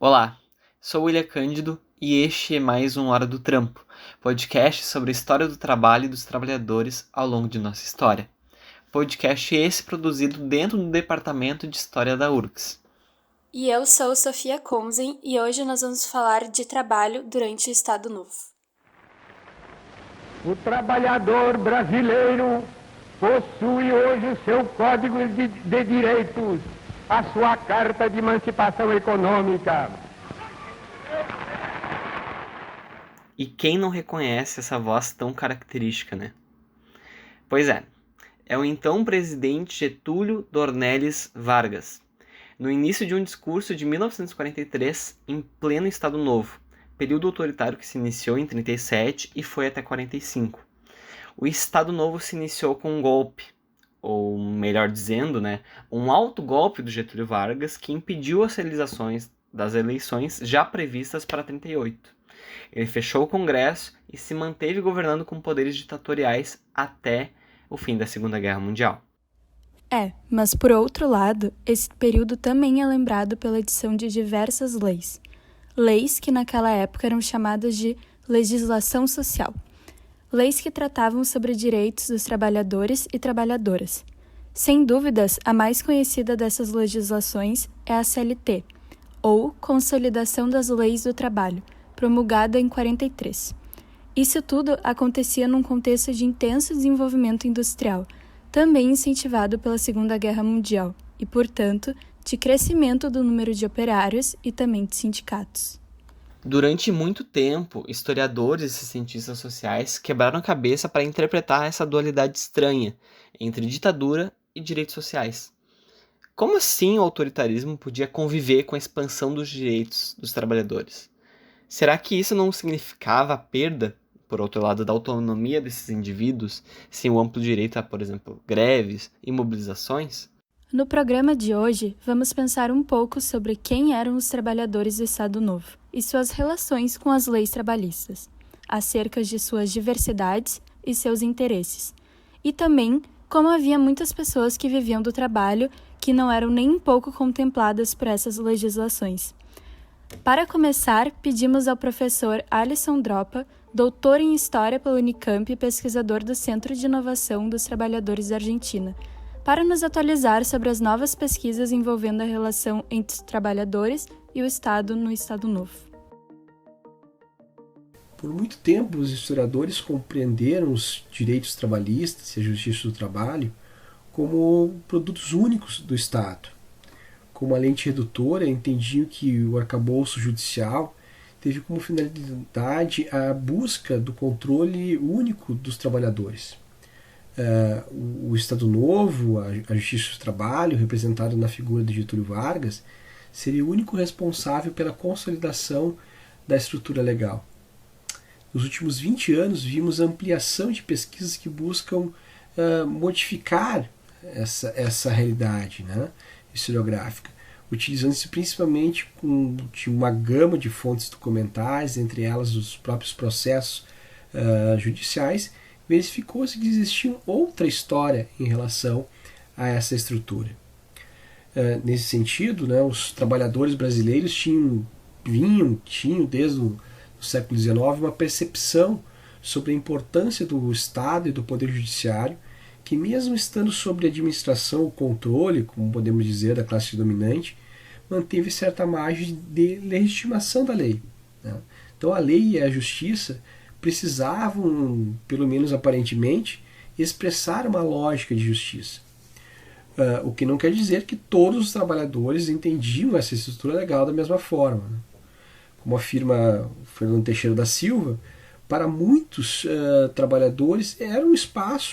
Olá, sou William Cândido e este é mais um Hora do Trampo, podcast sobre a história do trabalho e dos trabalhadores ao longo de nossa história. Podcast esse produzido dentro do Departamento de História da URGS. E eu sou Sofia Konzen e hoje nós vamos falar de trabalho durante o Estado Novo. O trabalhador brasileiro possui hoje o seu Código de Direitos, a sua Carta de Emancipação Econômica. E quem não reconhece essa voz tão característica, né? Pois é o então presidente Getúlio Dornelles Vargas, no início de um discurso de 1943, em pleno Estado Novo, período autoritário que se iniciou em 37 e foi até 45. O Estado Novo se iniciou com um golpe, ou melhor dizendo, um autogolpe do Getúlio Vargas que impediu as realizações das eleições já previstas para 38. Ele fechou o Congresso e se manteve governando com poderes ditatoriais até o fim da Segunda Guerra Mundial. Mas por outro lado, esse período também é lembrado pela edição de diversas leis. Leis que naquela época eram chamadas de legislação social. Leis que tratavam sobre direitos dos trabalhadores e trabalhadoras. Sem dúvidas, a mais conhecida dessas legislações é a CLT, ou Consolidação das Leis do Trabalho, promulgada em 43. Isso tudo acontecia num contexto de intenso desenvolvimento industrial, também incentivado pela Segunda Guerra Mundial, e, portanto, de crescimento do número de operários e também de sindicatos. Durante muito tempo, historiadores e cientistas sociais quebraram a cabeça para interpretar essa dualidade estranha entre ditadura e direitos sociais. Como assim o autoritarismo podia conviver com a expansão dos direitos dos trabalhadores? Será que isso não significava a perda, por outro lado, da autonomia desses indivíduos, sem o amplo direito a, por exemplo, greves e mobilizações? No programa de hoje, vamos pensar um pouco sobre quem eram os trabalhadores do Estado Novo e suas relações com as leis trabalhistas, acerca de suas diversidades e seus interesses, e também como havia muitas pessoas que viviam do trabalho que não eram nem um pouco contempladas por essas legislações. Para começar, pedimos ao professor Alisson Dropa, doutor em História pela Unicamp e pesquisador do Centro de Inovação dos Trabalhadores da Argentina, para nos atualizar sobre as novas pesquisas envolvendo a relação entre os trabalhadores e o Estado no Estado Novo. Por muito tempo, os historiadores compreenderam os direitos trabalhistas e a justiça do trabalho como produtos únicos do Estado. Com uma lente redutora, entendiam que o arcabouço judicial teve como finalidade a busca do controle único dos trabalhadores. O Estado Novo, a Justiça do Trabalho, representado na figura de Getúlio Vargas, seria o único responsável pela consolidação da estrutura legal. Nos últimos 20 anos, vimos a ampliação de pesquisas que buscam modificar essa realidade historiográfica, utilizando-se principalmente de uma gama de fontes documentais, entre elas os próprios processos judiciais. Verificou-se que existia outra história em relação a essa estrutura. Nesse sentido, os trabalhadores brasileiros tinham desde o século XIX uma percepção sobre a importância do Estado e do Poder Judiciário, que mesmo estando sob a administração ou controle, como podemos dizer, da classe dominante, manteve certa margem de legitimação da lei. Então a lei e a justiça precisavam, pelo menos aparentemente, expressar uma lógica de justiça. O que não quer dizer que todos os trabalhadores entendiam essa estrutura legal da mesma forma. Como afirma Fernando Teixeira da Silva, para muitos trabalhadores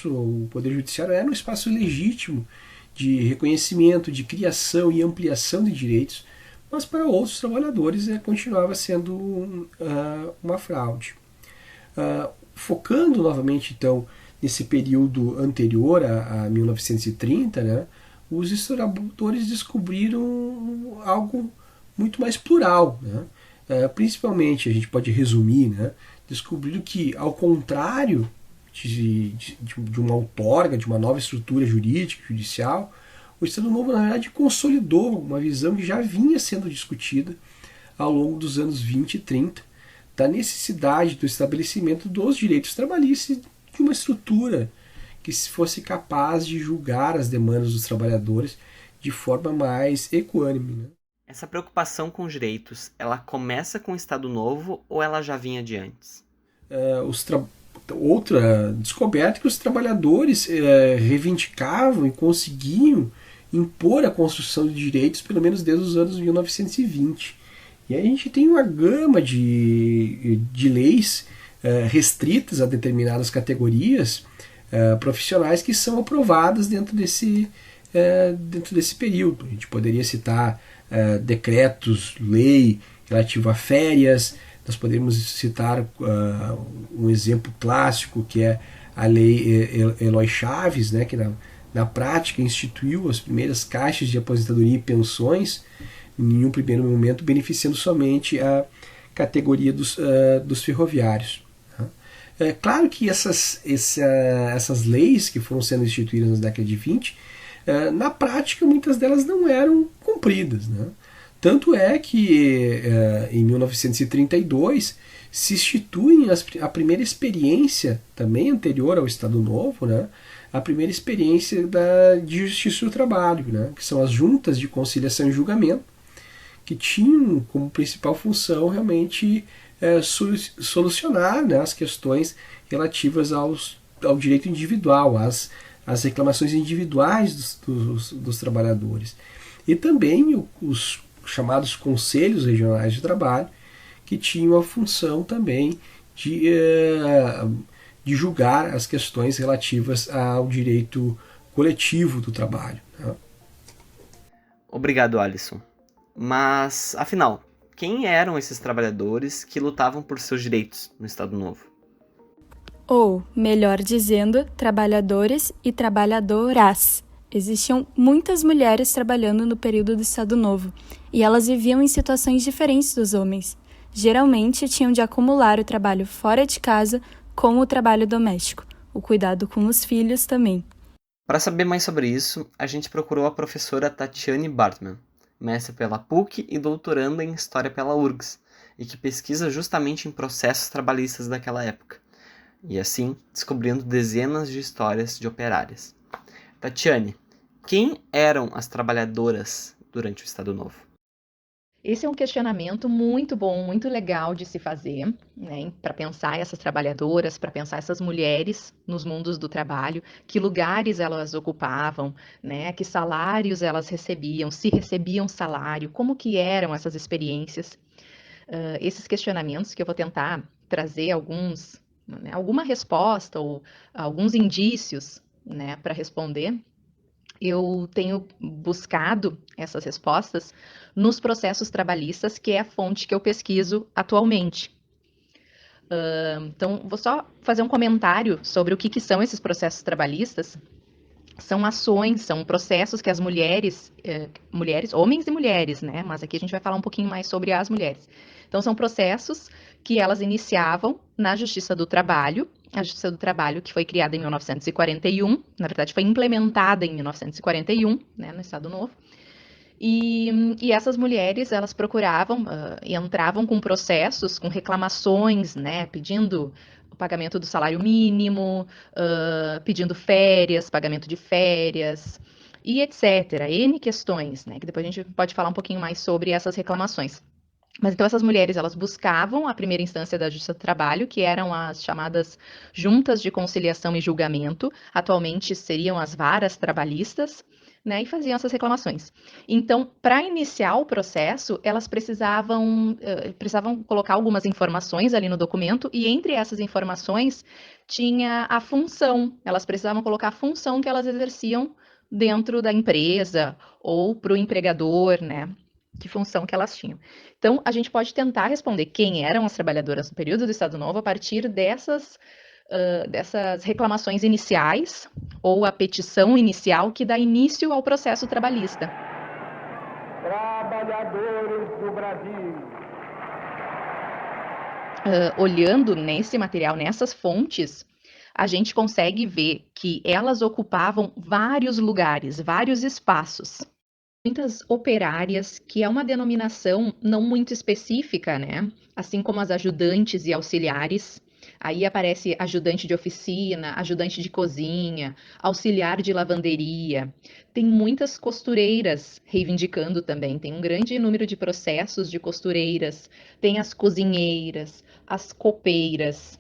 o Poder Judiciário era um espaço legítimo de reconhecimento, de criação e ampliação de direitos, mas para outros trabalhadores continuava sendo uma fraude. Focando novamente, então, nesse período anterior a 1930, os historiadores descobriram algo muito mais plural. Principalmente, a gente pode resumir, descobriram que, ao contrário de uma outorga, de uma nova estrutura jurídica, judicial, o Estado Novo, na verdade, consolidou uma visão que já vinha sendo discutida ao longo dos anos 20 e 30, da necessidade do estabelecimento dos direitos trabalhistas e de uma estrutura que fosse capaz de julgar as demandas dos trabalhadores de forma mais equânime, né? Essa preocupação com os direitos, ela começa com o Estado Novo ou ela já vinha de antes? Outra descoberta é que os trabalhadores reivindicavam e conseguiam impor a construção de direitos pelo menos desde os anos 1920. E aí a gente tem uma gama de leis restritas a determinadas categorias profissionais que são aprovadas dentro desse período. A gente poderia citar decretos, lei relativa a férias. Nós podemos citar um exemplo clássico que é a lei Eloy Chaves, né, que na prática instituiu as primeiras caixas de aposentadoria e pensões, em um primeiro momento beneficiando somente a categoria dos ferroviários. É claro que essas leis que foram sendo instituídas na década de 20, na prática muitas delas não eram cumpridas, né? Tanto é que em 1932 se institui a primeira experiência, também anterior ao Estado Novo, né? A primeira experiência de justiça do trabalho, né? Que são as juntas de conciliação e julgamento, que tinham como principal função realmente solucionar, né, as questões relativas ao direito individual, às reclamações individuais dos trabalhadores. E também os chamados conselhos regionais de trabalho, que tinham a função também de julgar as questões relativas ao direito coletivo do trabalho, né? Obrigado, Alisson. Mas, afinal, quem eram esses trabalhadores que lutavam por seus direitos no Estado Novo? Ou, melhor dizendo, trabalhadores e trabalhadoras. Existiam muitas mulheres trabalhando no período do Estado Novo, e elas viviam em situações diferentes dos homens. Geralmente tinham de acumular o trabalho fora de casa com o trabalho doméstico, o cuidado com os filhos também. Para saber mais sobre isso, a gente procurou a professora Tatiane Bartman, mestre pela PUC e doutoranda em História pela URGS, e que pesquisa justamente em processos trabalhistas daquela época, e assim descobrindo dezenas de histórias de operárias. Tatiane, quem eram as trabalhadoras durante o Estado Novo? Esse é um questionamento muito bom, muito legal de se fazer, né, para pensar essas trabalhadoras, para pensar essas mulheres nos mundos do trabalho, que lugares elas ocupavam, né, que salários elas recebiam, se recebiam salário, como que eram essas experiências. Esses questionamentos que eu vou tentar trazer alguma resposta ou alguns indícios, né, para responder. Eu tenho buscado essas respostas nos processos trabalhistas, que é a fonte que eu pesquiso atualmente. Então, vou só fazer um comentário sobre o que são esses processos trabalhistas. São ações, são processos que as mulheres, homens e mulheres, né? Mas aqui a gente vai falar um pouquinho mais sobre as mulheres. Então, são processos que elas iniciavam na Justiça do Trabalho, a Justiça do Trabalho que foi criada em 1941, na verdade foi implementada em 1941, né, no Estado Novo, e essas mulheres, elas procuravam, entravam com processos, com reclamações, né, pedindo o pagamento do salário mínimo, pedindo férias, pagamento de férias, e etc. N questões, né, que depois a gente pode falar um pouquinho mais sobre essas reclamações. Mas então essas mulheres, elas buscavam a primeira instância da Justiça do Trabalho, que eram as chamadas Juntas de Conciliação e Julgamento, atualmente seriam as varas trabalhistas, né, e faziam essas reclamações. Então, para iniciar o processo, elas precisavam colocar algumas informações ali no documento, e entre essas informações tinha a função, elas precisavam colocar a função que elas exerciam dentro da empresa ou para o empregador, né, que função que elas tinham. Então, a gente pode tentar responder quem eram as trabalhadoras no período do Estado Novo a partir dessas reclamações iniciais ou a petição inicial que dá início ao processo trabalhista. Trabalhadores do Brasil. Olhando nesse material, nessas fontes, a gente consegue ver que elas ocupavam vários lugares, vários espaços. muitas operárias, que é uma denominação não muito específica, né? Assim como as ajudantes e auxiliares. Aí aparece ajudante de oficina, ajudante de cozinha, auxiliar de lavanderia. Tem muitas costureiras reivindicando também. Tem um grande número de processos de costureiras. Tem as cozinheiras, as copeiras.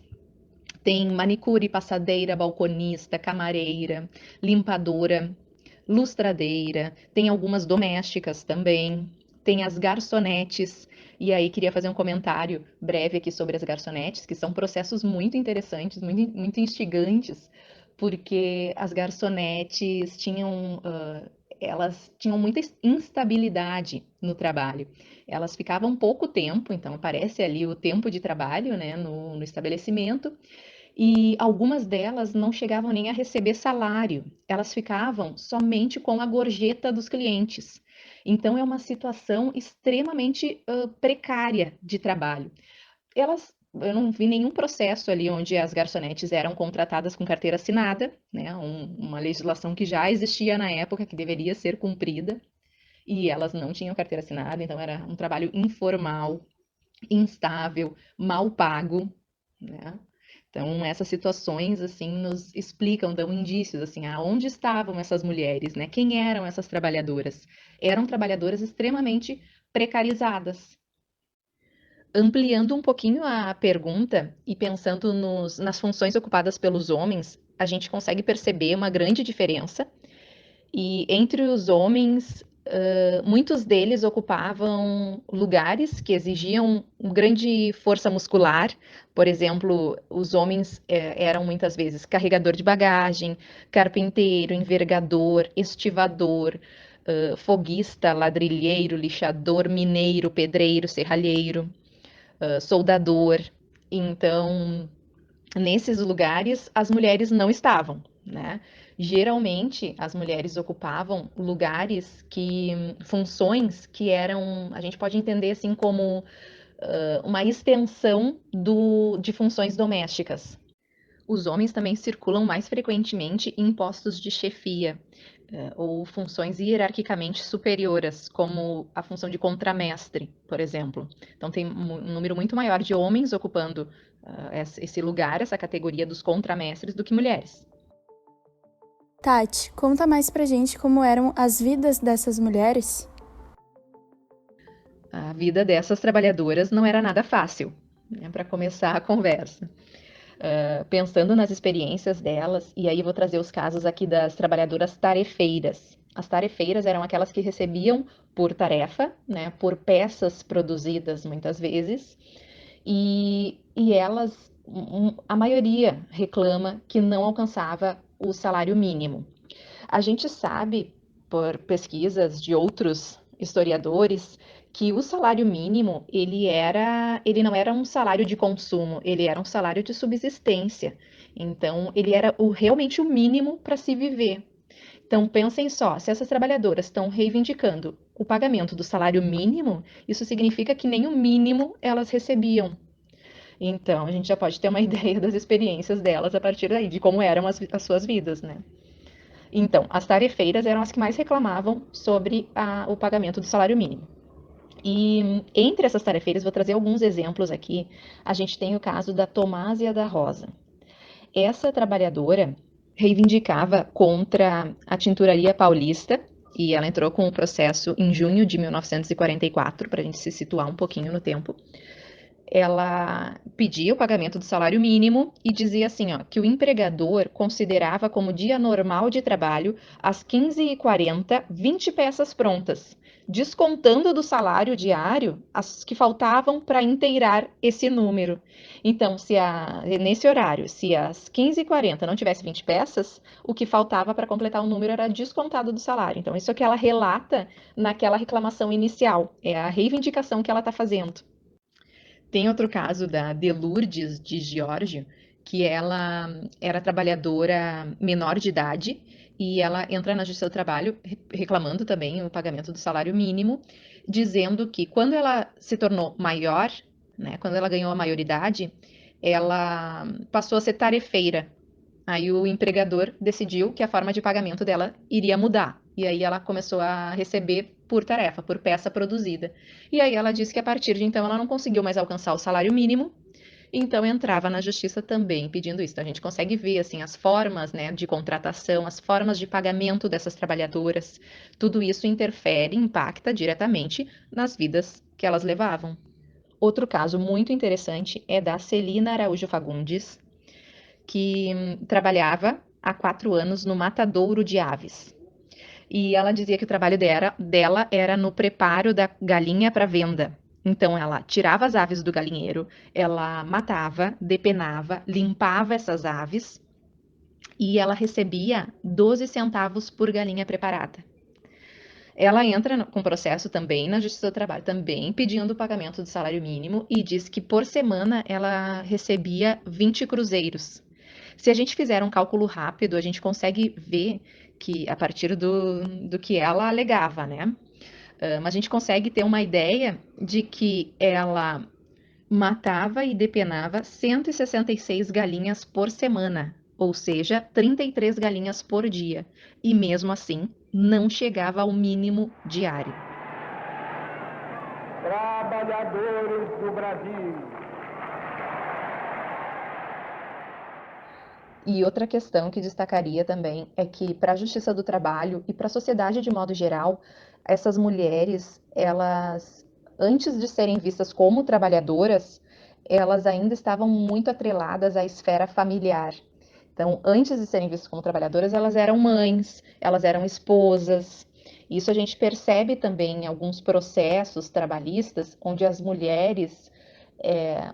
Tem manicure, passadeira, balconista, camareira, limpadora, lustradeira, tem algumas domésticas também, tem as garçonetes. E aí queria fazer um comentário breve aqui sobre as garçonetes, que são processos muito interessantes, muito instigantes, porque as garçonetes elas tinham muita instabilidade no trabalho. Elas ficavam pouco tempo, então aparece ali o tempo de trabalho, né, no estabelecimento, e algumas delas não chegavam nem a receber salário, elas ficavam somente com a gorjeta dos clientes. Então, é uma situação extremamente precária de trabalho. Eu não vi nenhum processo ali onde as garçonetes eram contratadas com carteira assinada, né? Uma legislação que já existia na época, que deveria ser cumprida, e elas não tinham carteira assinada, então era um trabalho informal, instável, mal pago, né? Então, essas situações, assim, nos explicam, dão indícios, assim, aonde estavam essas mulheres, né? Quem eram essas trabalhadoras? Eram trabalhadoras extremamente precarizadas. Ampliando um pouquinho a pergunta e pensando nas funções ocupadas pelos homens, a gente consegue perceber uma grande diferença. E entre os homens, muitos deles ocupavam lugares que exigiam uma grande força muscular. Por exemplo, os homens eram muitas vezes carregador de bagagem, carpinteiro, envergador, estivador, foguista, ladrilheiro, lixador, mineiro, pedreiro, serralheiro, soldador. Então, nesses lugares, as mulheres não estavam, né? Geralmente, as mulheres ocupavam lugares funções que eram, a gente pode entender assim como uma extensão de funções domésticas. Os homens também circulam mais frequentemente em postos de chefia, ou funções hierarquicamente superiores, como a função de contramestre, por exemplo. Então, tem um número muito maior de homens ocupando esse lugar, essa categoria dos contramestres, do que mulheres. Tati, conta mais pra gente como eram as vidas dessas mulheres. A vida dessas trabalhadoras não era nada fácil, né, para começar a conversa. Pensando nas experiências delas, e aí vou trazer os casos aqui das trabalhadoras tarefeiras. As tarefeiras eram aquelas que recebiam por tarefa, né, por peças produzidas muitas vezes, e elas, a maioria reclama que não alcançava o salário mínimo. A gente sabe, por pesquisas de outros historiadores, que o salário mínimo ele não era um salário de consumo, ele era um salário de subsistência. Então, ele era realmente o mínimo para se viver. Então, pensem só, se essas trabalhadoras estão reivindicando o pagamento do salário mínimo, isso significa que nem o mínimo elas recebiam. Então, a gente já pode ter uma ideia das experiências delas a partir daí, de como eram as suas vidas, né? Então, as tarefeiras eram as que mais reclamavam sobre o pagamento do salário mínimo. E entre essas tarefeiras, vou trazer alguns exemplos aqui. A gente tem o caso da Tomásia da Rosa. Essa trabalhadora reivindicava contra a tinturaria paulista, e ela entrou com o processo em junho de 1944, para a gente se situar um pouquinho no tempo. Ela pedia o pagamento do salário mínimo e dizia assim, ó, que o empregador considerava como dia normal de trabalho às 15h40, 20 peças prontas, descontando do salário diário as que faltavam para inteirar esse número. Então, nesse horário, se às 15h40 não tivesse 20 peças, o que faltava para completar o número era descontado do salário. Então, isso é o que ela relata naquela reclamação inicial, é a reivindicação que ela está fazendo. Tem outro caso da Delurdes de Giórgio, que ela era trabalhadora menor de idade e ela entra na Justiça do Trabalho reclamando também o pagamento do salário mínimo, dizendo que quando ela se tornou maior, né, quando ela ganhou a maioridade, ela passou a ser tarefeira. Aí o empregador decidiu que a forma de pagamento dela iria mudar. E aí ela começou a receber por tarefa, por peça produzida. E aí ela disse que a partir de então ela não conseguiu mais alcançar o salário mínimo, então entrava na justiça também pedindo isso. Então a gente consegue ver assim as formas, né, de contratação, as formas de pagamento dessas trabalhadoras. Tudo isso interfere, impacta diretamente nas vidas que elas levavam. Outro caso muito interessante é da Celina Araújo Fagundes, que trabalhava há 4 anos no matadouro de aves. E ela dizia que o trabalho dela era no preparo da galinha para venda. Então, ela tirava as aves do galinheiro, ela matava, depenava, limpava essas aves e ela recebia 12 centavos por galinha preparada. Ela entra com processo também na Justiça do Trabalho, também pedindo o pagamento do salário mínimo e diz que por semana ela recebia 20 cruzeiros. Se a gente fizer um cálculo rápido, a gente consegue ver que a partir do que ela alegava, né? Mas a gente consegue ter uma ideia de que ela matava e depenava 166 galinhas por semana, ou seja, 33 galinhas por dia, e mesmo assim não chegava ao mínimo diário. Trabalhadores do Brasil. E outra questão que destacaria também é que para a Justiça do Trabalho e para a sociedade de modo geral, essas mulheres, elas, antes de serem vistas como trabalhadoras, elas ainda estavam muito atreladas à esfera familiar. Então, antes de serem vistas como trabalhadoras, elas eram mães, elas eram esposas. Isso a gente percebe também em alguns processos trabalhistas, onde as mulheres,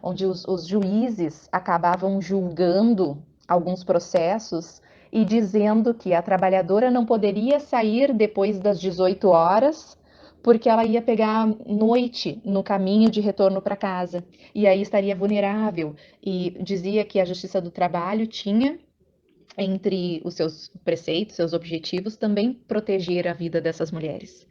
onde os juízes acabavam julgando alguns processos e dizendo que a trabalhadora não poderia sair depois das 18 horas, porque ela ia pegar noite no caminho de retorno para casa, e aí estaria vulnerável. E dizia que a Justiça do Trabalho tinha, entre os seus preceitos, seus objetivos, também proteger a vida dessas mulheres.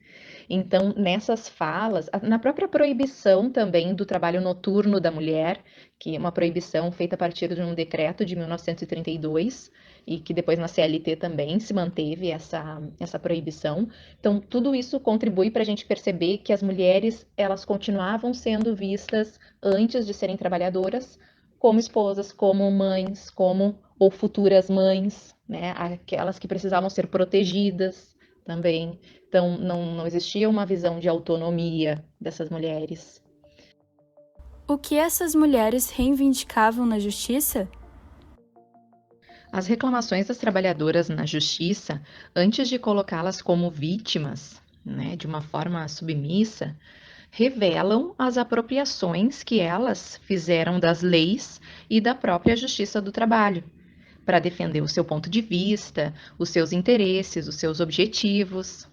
Então, nessas falas, na própria proibição também do trabalho noturno da mulher, que é uma proibição feita a partir de um decreto de 1932, e que depois na CLT também se manteve essa proibição. Então, tudo isso contribui para a gente perceber que as mulheres, elas continuavam sendo vistas, antes de serem trabalhadoras, como esposas, como mães, como ou futuras mães, né? Aquelas que precisavam ser protegidas também. Então, não existia uma visão de autonomia dessas mulheres. O que essas mulheres reivindicavam na justiça? As reclamações das trabalhadoras na justiça, antes de colocá-las como vítimas, né, de uma forma submissa, revelam as apropriações que elas fizeram das leis e da própria Justiça do Trabalho, para defender o seu ponto de vista, os seus interesses, os seus objetivos.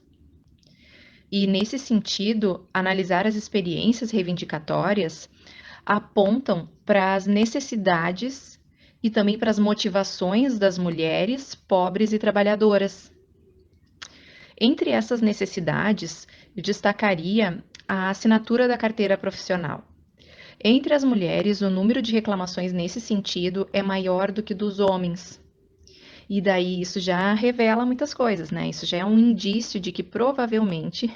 E, nesse sentido, analisar as experiências reivindicatórias apontam para as necessidades e também para as motivações das mulheres pobres e trabalhadoras. Entre essas necessidades, eu destacaria a assinatura da carteira profissional. Entre as mulheres, o número de reclamações nesse sentido é maior do que dos homens. E daí isso já revela muitas coisas, né? Isso já é um indício de que provavelmente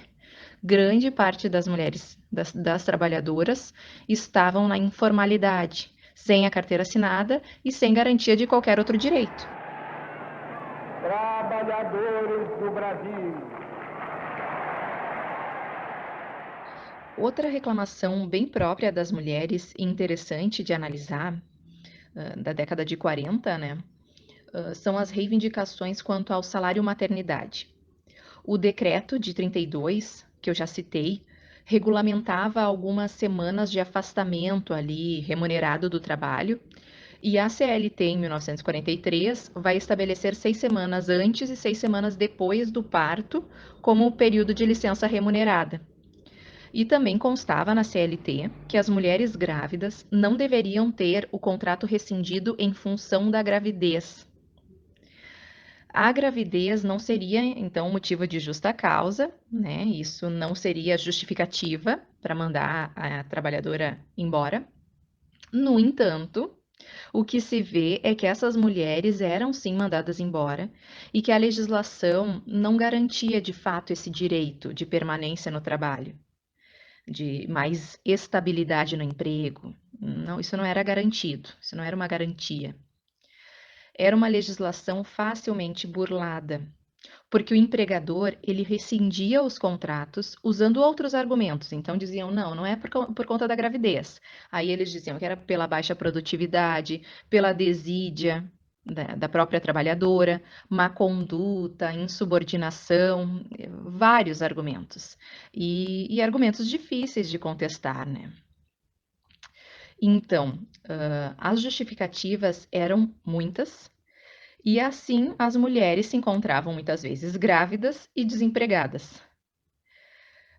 grande parte das mulheres, das trabalhadoras, estavam na informalidade, sem a carteira assinada e sem garantia de qualquer outro direito. Trabalhadores do Brasil. Outra reclamação bem própria das mulheres e interessante de analisar, da década de 40, né, são as reivindicações quanto ao salário maternidade. O decreto de 32, que eu já citei, regulamentava algumas semanas de afastamento ali remunerado do trabalho, e a CLT, em 1943, vai estabelecer 6 semanas antes e 6 semanas depois do parto como período de licença remunerada. E também constava na CLT que as mulheres grávidas não deveriam ter o contrato rescindido em função da gravidez. A gravidez não seria, então, motivo de justa causa, né? Isso não seria justificativa para mandar a trabalhadora embora. No entanto, O que se vê é que essas mulheres eram sim mandadas embora e que a legislação não garantia de fato esse direito de permanência no trabalho, de mais estabilidade no emprego. Não, isso não era garantido, isso não era uma garantia. Era uma legislação facilmente burlada, porque o empregador, ele rescindia os contratos usando outros argumentos. Então diziam, não é por conta da gravidez. Aí eles diziam que era pela baixa produtividade, pela desídia da própria trabalhadora, má conduta, insubordinação, vários argumentos. E argumentos difíceis de contestar, né? Então, as justificativas eram muitas, e assim as mulheres se encontravam muitas vezes grávidas e desempregadas.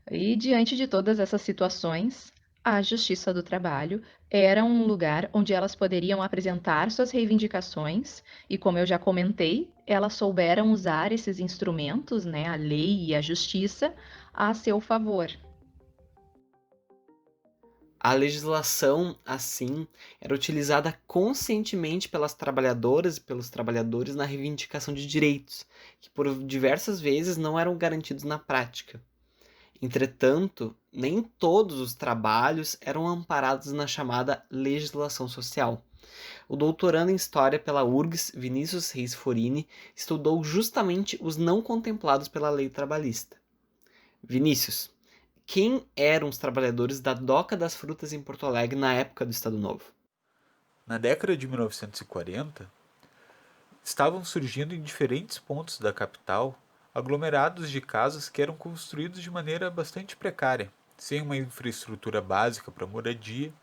E diante de todas essas situações, a Justiça do Trabalho era um lugar onde elas poderiam apresentar suas reivindicações, e como eu já comentei, elas souberam usar esses instrumentos, né, a lei e a justiça, a seu favor. A legislação, assim, era utilizada conscientemente pelas trabalhadoras e pelos trabalhadores na reivindicação de direitos, que por diversas vezes não eram garantidos na prática. Entretanto, nem todos os trabalhos eram amparados na chamada legislação social. O doutorando em História pela URGS, Vinícius Reis Forini, estudou justamente os não contemplados pela lei trabalhista. Vinícius, quem eram os trabalhadores da Doca das Frutas em Porto Alegre na época do Estado Novo? Na década de 1940, estavam surgindo em diferentes pontos da capital aglomerados de casas que eram construídos de maneira bastante precária, sem uma infraestrutura básica para moradia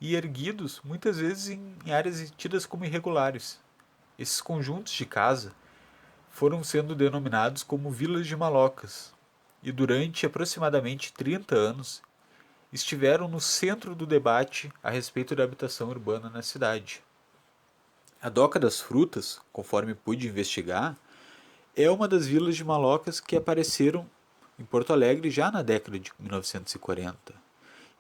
e erguidos muitas vezes em áreas tidas como irregulares. Esses conjuntos de casa foram sendo denominados como vilas de malocas e durante aproximadamente 30 anos estiveram no centro do debate a respeito da habitação urbana na cidade. A Doca das Frutas, conforme pude investigar, é uma das vilas de malocas que apareceram em Porto Alegre já na década de 1940.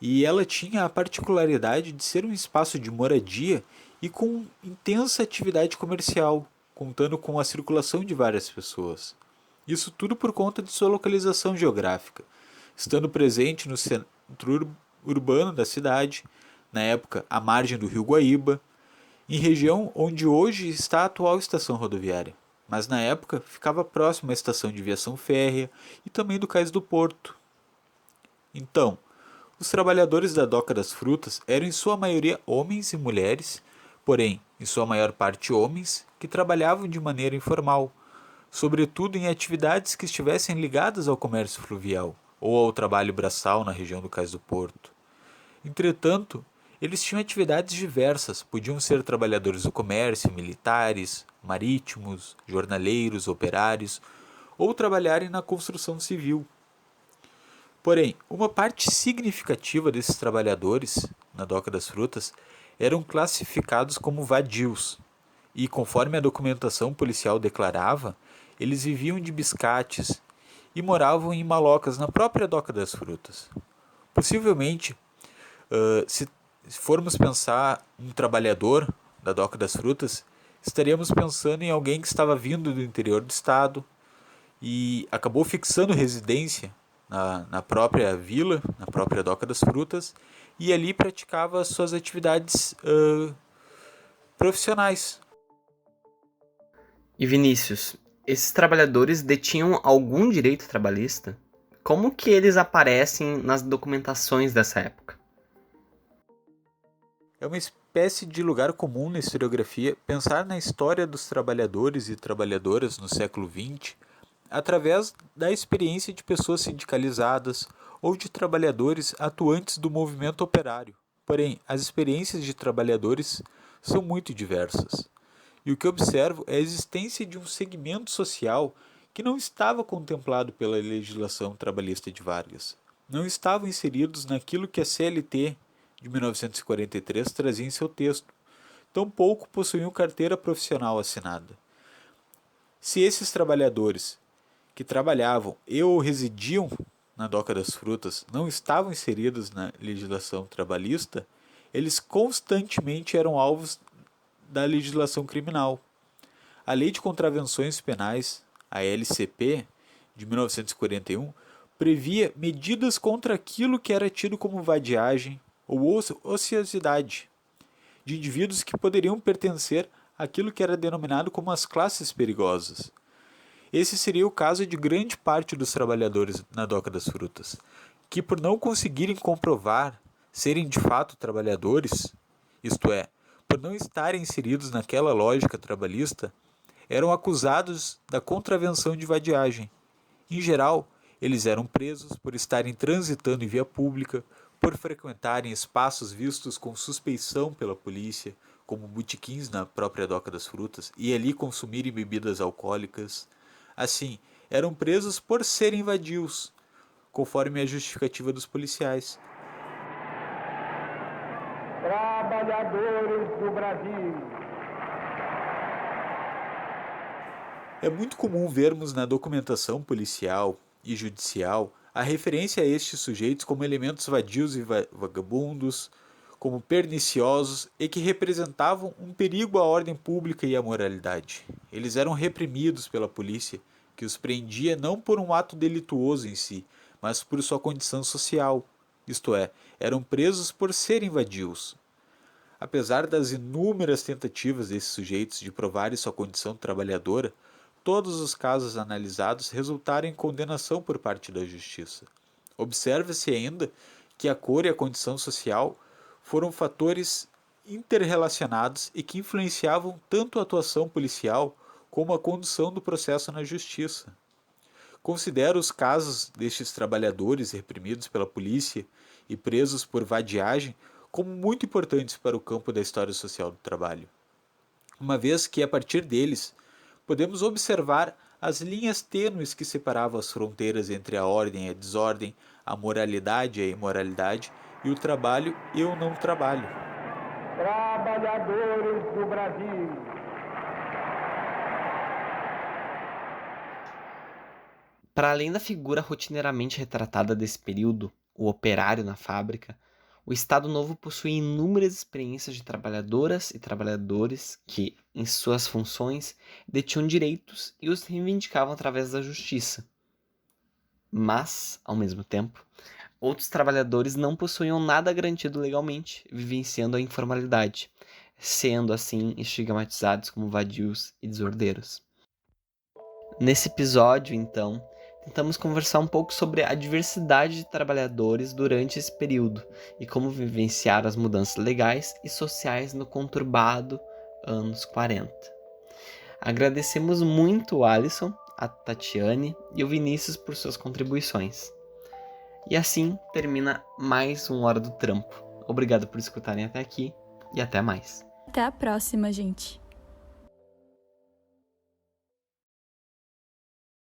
E ela tinha a particularidade de ser um espaço de moradia e com intensa atividade comercial, contando com a circulação de várias pessoas. Isso tudo por conta de sua localização geográfica, estando presente no centro urbano da cidade, na época à margem do rio Guaíba, em região onde hoje está a atual estação rodoviária, mas na época ficava próximo à estação de viação férrea e também do Cais do Porto. Então, os trabalhadores da Doca das Frutas eram em sua maioria homens e mulheres, porém, em sua maior parte homens, que trabalhavam de maneira informal, sobretudo em atividades que estivessem ligadas ao comércio fluvial ou ao trabalho braçal na região do Cais do Porto. Entretanto, eles tinham atividades diversas, podiam ser trabalhadores do comércio, militares, marítimos, jornaleiros, operários, ou trabalharem na construção civil. Porém, uma parte significativa desses trabalhadores, na Doca das Frutas, eram classificados como vadios, e conforme a documentação policial declarava, eles viviam de biscates e moravam em malocas na própria Doca das Frutas. Possivelmente, se formos pensar um trabalhador da Doca das Frutas, estaríamos pensando em alguém que estava vindo do interior do estado e acabou fixando residência na própria vila, na própria Doca das Frutas, e ali praticava suas atividades profissionais. E Vinícius, esses trabalhadores detinham algum direito trabalhista? Como que eles aparecem nas documentações dessa época? É uma espécie de lugar comum na historiografia pensar na história dos trabalhadores e trabalhadoras no século XX através da experiência de pessoas sindicalizadas ou de trabalhadores atuantes do movimento operário. Porém, as experiências de trabalhadores são muito diversas. E o que observo é a existência de um segmento social que não estava contemplado pela legislação trabalhista de Vargas. Não estavam inseridos naquilo que a CLT de 1943 trazia em seu texto. Tampouco possuíam carteira profissional assinada. Se esses trabalhadores que trabalhavam e ou residiam na Doca das Frutas não estavam inseridos na legislação trabalhista, eles constantemente eram alvos da legislação criminal. A Lei de Contravenções Penais, a LCP, de 1941, previa medidas contra aquilo que era tido como vadiagem ou ociosidade de indivíduos que poderiam pertencer àquilo que era denominado como as classes perigosas. Esse seria o caso de grande parte dos trabalhadores na doca das frutas, que por não conseguirem comprovar serem de fato trabalhadores, isto é, por não estarem inseridos naquela lógica trabalhista, eram acusados da contravenção de vadiagem. Em geral, eles eram presos por estarem transitando em via pública, por frequentarem espaços vistos com suspeição pela polícia, como botequins na própria doca das frutas, e ali consumirem bebidas alcoólicas. Assim, eram presos por serem vadios, conforme a justificativa dos policiais. Trabalhadores do Brasil. É muito comum vermos na documentação policial e judicial a referência a estes sujeitos como elementos vadios e vagabundos, como perniciosos e que representavam um perigo à ordem pública e à moralidade. Eles eram reprimidos pela polícia, que os prendia não por um ato delituoso em si, mas por sua condição social, isto é, eram presos por serem vadios. Apesar das inúmeras tentativas desses sujeitos de provarem sua condição trabalhadora, todos os casos analisados resultaram em condenação por parte da justiça. Observa-se ainda que a cor e a condição social foram fatores interrelacionados e que influenciavam tanto a atuação policial como a condução do processo na justiça. Considero os casos destes trabalhadores reprimidos pela polícia e presos por vadiagem como muito importantes para o campo da história social do trabalho, uma vez que, a partir deles, podemos observar as linhas tênues que separavam as fronteiras entre a ordem e a desordem, a moralidade e a imoralidade, e o trabalho e o não trabalho. Trabalhadores do Brasil. Para além da figura rotineiramente retratada desse período, o operário na fábrica, o Estado Novo possui inúmeras experiências de trabalhadoras e trabalhadores que, em suas funções, detinham direitos e os reivindicavam através da justiça. Mas, ao mesmo tempo, outros trabalhadores não possuíam nada garantido legalmente, vivenciando a informalidade, sendo assim estigmatizados como vadios e desordeiros. Nesse episódio, então, tentamos conversar um pouco sobre a diversidade de trabalhadores durante esse período e como vivenciar as mudanças legais e sociais no conturbado anos 40. Agradecemos muito o Alisson, a Tatiane e o Vinícius por suas contribuições. E assim termina mais um Hora do Trampo. Obrigado por escutarem até aqui e até mais. Até a próxima, gente!